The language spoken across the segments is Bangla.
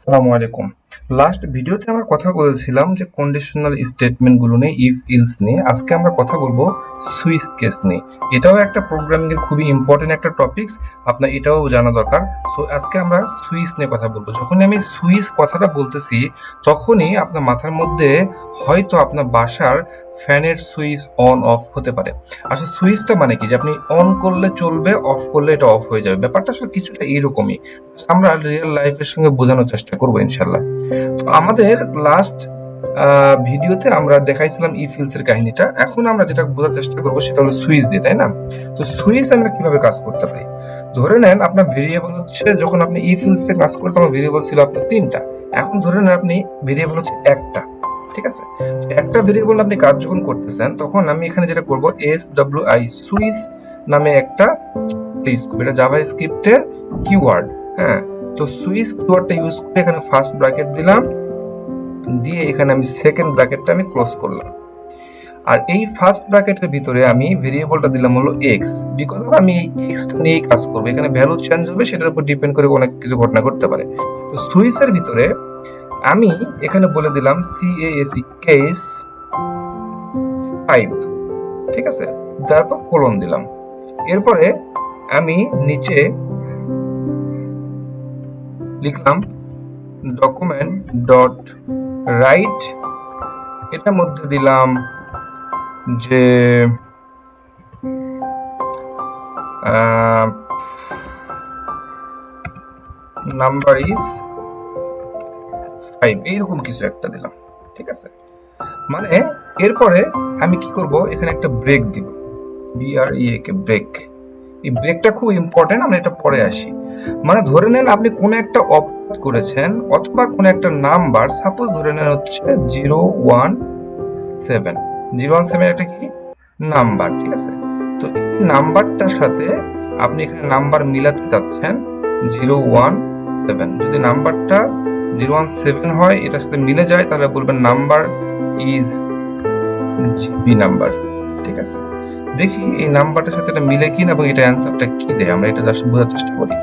আসসালামু আলাইকুম। লাস্ট ভিডিওতে আমরা কথা বলেছিলাম যে কন্ডিশনাল স্টেটমেন্টগুলো নিয়ে, ইফ ইলস নিয়ে। আজকে আমরা কথা বলবো সুইচ কেস নিয়ে। এটাও একটা প্রোগ্রামিং এর খুবই ইম্পর্টেন্ট একটা টপিকস, আপনার এটাও জানা দরকার। সো আজকে আমরা সুইচ নিয়ে কথা বলবো। যখন আমি সুইচ কথাটা বলতেছি তখনই আপনার মাথার মধ্যে হয়তো আপনার বাসার ফ্যানের সুইচ অন অফ হতে পারে। আসলে সুইচটা মানে কি, যে আপনি অন করলে চলবে, অফ করলে এটা অফ হয়ে যাবে। ব্যাপারটা আসলে কিছুটা এইরকমই। আমরা রিয়েল লাইফের সঙ্গে বোঝানোর চেষ্টা করবো ইনশাল্লাহ। তো আমাদের লাস্ট ভিডিওতে আমরা দেখাইছিলাম ইফ ইলস এর কাহিনীটা। এখন আমরা যেটা বোঝার চেষ্টা করবো সেটা হলো সুইচ দিয়ে, তাই না? তো সুইচ আমরা কিভাবে কাজ করতে পারি? ধরে নেন আপনার ভেরিয়েবল হচ্ছে, যখন আপনি ইফ ইলস এ কাজ করতে তখন ভেরিয়েবল ছিল আপনার 3টা। এখন ধরে নেন আপনি ভেরিয়েবল হচ্ছে একটা, ঠিক আছে? একটা ভেরিয়েবল আপনি কাজ যখন করতেছেন তখন আমি এখানে যেটা করবো, SWI সুইচ নামে একটা এটা জাভা স্ক্রিপ্টের কিওয়ার্ড। হ্যাঁ, তো সুইচ কিওয়ার্ডটা ইউজ করে এখানে ফার্স্ট ব্র্যাকেট দিলাম, দিয়ে এখানে আমি সেকেন্ড ব্র্যাকেটটা আমি ক্লোজ করলাম। আর এই ফার্স্ট ব্র্যাকেটের ভিতরে আমি ভেরিয়েবলটা দিলাম হলো এক্স, বিকজ আমি এই এক্সটা নিয়েই কাজ করবো। এখানে ভ্যালু চেঞ্জ হবে, সেটার উপর ডিপেন্ড করে অনেক কিছু ঘটনা ঘটতে পারে। তো সুইচের ভিতরে আমি এখানে বলে দিলাম CASE কেস 5, ঠিক আছে? তারপর কোলন দিলাম। এরপরে আমি নিচে লিখলাম ডকুমেন্ট ডট রাইট, এটার মধ্যে দিলাম যে নাম্বার ইজ 5, এইরকম কিছু একটা দিলাম, ঠিক আছে? মানে এরপরে আমি কি করব, এখানে একটা ব্রেক দিব, BREAK ব্রেক। এই ব্রেকটা খুব ইম্পর্টেন্ট, আমরা এটা পরে আসি। মানে ধরে নেন আপনি কোন একটা অপশন করেছেন অথবা কোন একটা নাম্বার, সাপোজ ধরে নেন হচ্ছে 017, 017 একটা কি নাম্বার, ঠিক আছে? তো এই নাম্বারটার সাথে আপনি এখানে নাম্বার মিলাতে চাচ্ছেন 017। যদি নাম্বারটা 017 হয়, এটার সাথে মিলে যায়, তাহলে বলবেন নাম্বার ইজ জিবি নাম্বার, ঠিক আছে? দেখি এই নাম্বারটার সাথে এটা মিলে কিনা এবং এটা অ্যান্সারটা কি দেয়, আমরা এটা জাস্ট বোঝার চেষ্টা করি।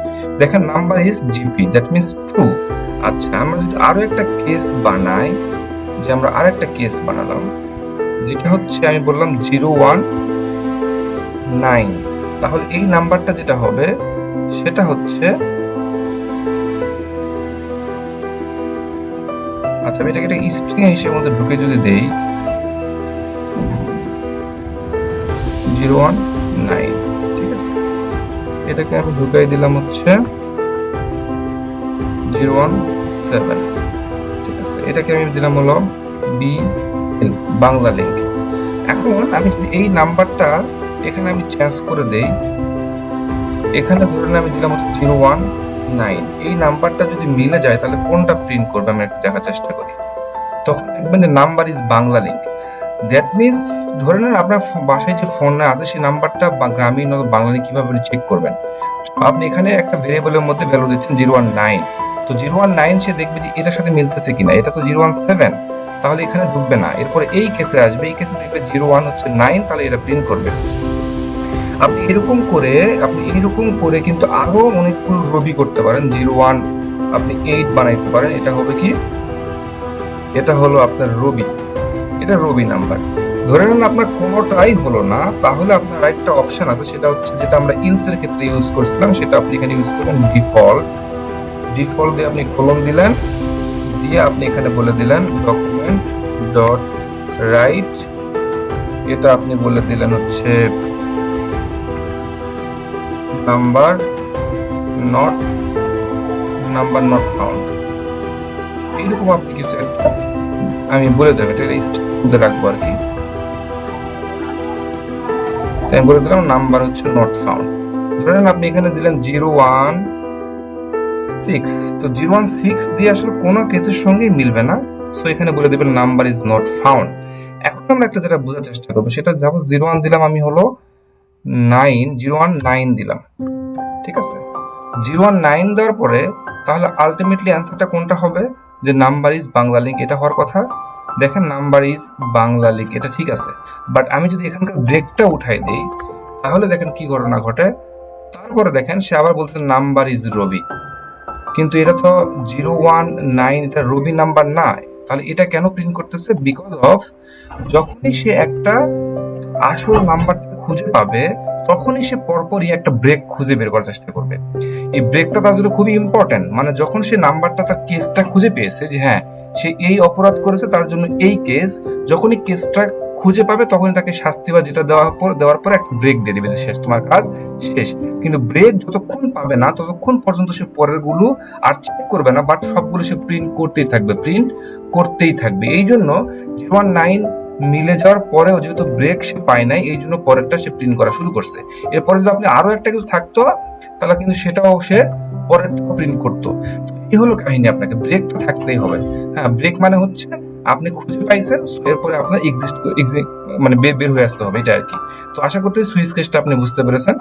দেখেন number is GP, that means true. আচ্ছা, আমরা যদি আরো একটা কেস বানাই, যে আমরা আরেকটা কেস বানালাম, যেটা হচ্ছে আমি বললাম 019, তাহলে এই নাম্বারটা যেটা হবে সেটা হচ্ছে, আচ্ছা আমি এটাকে একটা স্ট্রিং হিসেবে মধ্যে ঢুকে যদি দেই 019, ঠিক আছে? এটাকে আমি ঢুকাই দিলাম হচ্ছে 017, ঠিক আছে? এটাকে আমি দিলাম হলো BL বাংলা লিঙ্ক। এখন আমি যদি এই নাম্বারটা এখানে আমি চেঞ্জ করে দেই, এখানে ধরে আমি দিলাম হচ্ছে 019, এই নাম্বারটা যদি মিলে যায় তাহলে কোনটা প্রিন্ট করবে আমি একটু দেখার চেষ্টা করি। তখন দেখবেন যে number is Bangla link. That means ধরে নেন আপনার বাসায় যে ফোনটা আছে সেই নাম্বারটা গ্রামীণ বাংলা লিঙ্ক কিভাবে চেক করবেন? আপনি এখানে একটা ভেরিয়েবলের মধ্যে ভ্যালু দিচ্ছেন 019, তো 019 সে দেখবে যে এটার সাথে মিলতেছে কিনা, এটা তো 017, তাহলে এখানে ঢুকবে না। এরপরে এই কেসে আসবে, এই কেসে দেখবে 01 তাহলে এটা প্রিন্ট করবে। আপনি এরকম করে কিন্তু আরো অনেকগুলো রবি করতে পারেন। 01 আপনি 8 বানাইতে পারেন, এটা হবে কি, এটা হলো আপনার রবি, এটা রবি নাম্বার। ধরে নেন আপনার কোনোটাই হলো না, তাহলে আপনার আরেকটা অপশন আছে, সেটা হচ্ছে যেটা আমরা ইলস এর ক্ষেত্রে ইউজ করছিলাম, সেটা আপনি এখানে ইউজ করবেন ডিফল্ট দিয়ে আপনি কোলন দিলেন, দিয়ে আপনি এখানে বলে দিলেন ডকুমেন্ট ডট রাইট, এটা আপনি বলে দিলেন হচ্ছে নাম্বার নট ফাউন্ড। এইরকম আপনি কিছু একটা আমি বলে দেবো, এটা স্ট্রিং রাখবো আর কি। আমি বলে দিলাম নাম্বার হচ্ছে নট ফাউন্ড। ধরেন আপনি এখানে দিলেন 016, তো 016 দিয়ে আসলে কোনো কেসের সঙ্গেই মিলবে না, সো এখানে বলে দেবেন নাম্বার ইজ নট ফাউন্ড। এখন আমরা একটা যেটা বোঝার চেষ্টা করবো, সেটা সাপোজ 01 দিলাম, আমি হলো 019 দিলাম, ঠিক আছে? 019 দেওয়ার পরে তাহলে আলটিমেটলি অ্যান্সারটা কোনটা হবে, যে নাম্বার ইজ বাংলা লিঙ্ক, এটা হওয়ার কথা। দেখেন নাম্বার ইজ বাংলা লিঙ্ক, এটা ঠিক আছে। বাট আমি যদি এখানকার ব্রেকটা উঠাই দিই, তাহলে দেখেন কি ঘটনা ঘটে। তারপরে দেখেন সে আবার বলছে নাম্বার ইজ রবি। কিন্তু এটা তো 019, এটা রবি নাম্বার না। তাহলে এটা কেন প্রিন্ট করতেছে? বিকজ অফ যখনই সে একটা আসল নাম্বারটা খুঁজে পাবে তখনই সে পরপরই একটা ব্রেক খুঁজে বের করার চেষ্টা করবে। এই ব্রেকটা তার জন্য খুবই ইম্পর্টেন্ট। মানে যখন সে নাম্বারটা, তার কেসটা খুঁজে পেয়েছে যে হ্যাঁ সে এই অপরাধ করেছে, তার জন্য এই কেস, যখনই কেসটা খুঁজে পাবে তখনই তাকে শাস্তি বা যেটা দেওয়ার পর একটা ব্রেক দিয়ে দিবে যে শেষ, তোমার কাজ শেষ। কিন্তু ব্রেক যতক্ষণ পাবে না ততক্ষণ পর্যন্ত সে পরের গুলো আর চেক করবে না, বাট সবগুলো সে প্রিন্ট করতেই থাকবে। এই জন্য 019 মিলে যাওয়ার পরেও যেহেতু ব্রেক সে পায় নাই, এই জন্য পরেরটা সে প্রিন্ট করা শুরু করছে। এরপরে যদি আপনি আরো একটা কিছু থাকতো তাহলে কিন্তু সেটাও সে পরেরটাও প্রিন্ট করতো। তো এই হলো কাহিনী, আপনাকে ব্রেক তো থাকতেই হবে। হ্যাঁ, ব্রেক মানে হচ্ছে আপনি খুঁজে পাইছেন, এরপরে আপনার মানে বের হয়ে আসতে হবে, এটা আর কি। তো আশা করতেছি সুইচ কেসটা আপনি বুঝতে পেরেছেন।